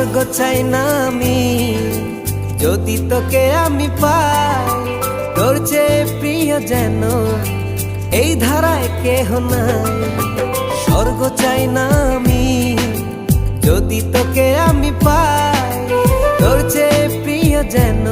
স্বর্গ চাই না আমি, যদি তোকে আমি পাই। তোর চেয়ে প্রিয় যেন এই ধারায় কেহ নাই। স্বর্গ চাই না আমি, যদি তোকে আমি পাই। তোর চেয়ে প্রিয় যেন